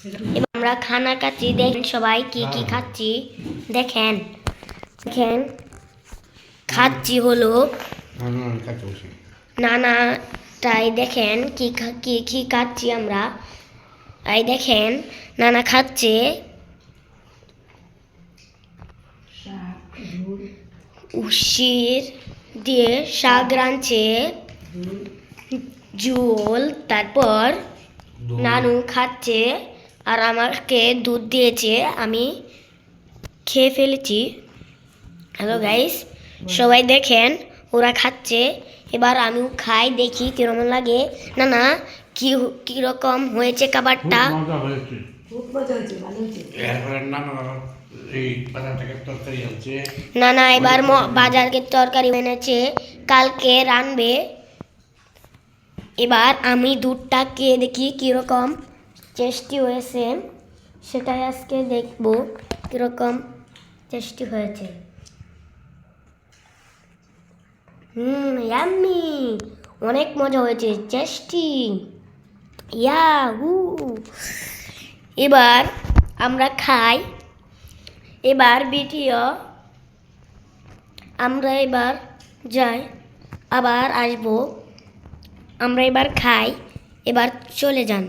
এবার আমরা খানা খাচ্ছি, দেখেন সবাই কি কি খাচ্ছি। দেখেন দেখেন খাচ্ছি হলো নানাটাই, দেখেন কি কি কি খাচ্ছি আমরা। এই দেখেন নানা খাচ্ছে উশির দিয়ে শাক রাঁধছে, ঝোল, তারপর নানু খাচ্ছে আর আমাকে দুধ দিয়েছে, আমি খেয়ে ফেলেছি। হ্যালো গাইস, সবাই দেখেন ওরা খাচ্ছে, এবার আমিও খাই, দেখি কিরকম লাগে। না না কি কিরকম হয়েছে খাবারটা? না না এবার বাজারের তরকারি এনেছে, কালকে রানবে। এবার আমি দুধটা খেয়ে দেখি কিরকম টেস্টি হয়েছে, সেটাই আজকে দেখবো কিরকম টেস্টি হয়েছে। ইয়াম্মি, অনেক মজা হয়েছে, টেস্টি, ইয়াহু। এবার আমরা খাই, এবার ভিডিও আমরা এবার যাই, আবার আসবো। আমরা এবার খাই, এবার চলে যান।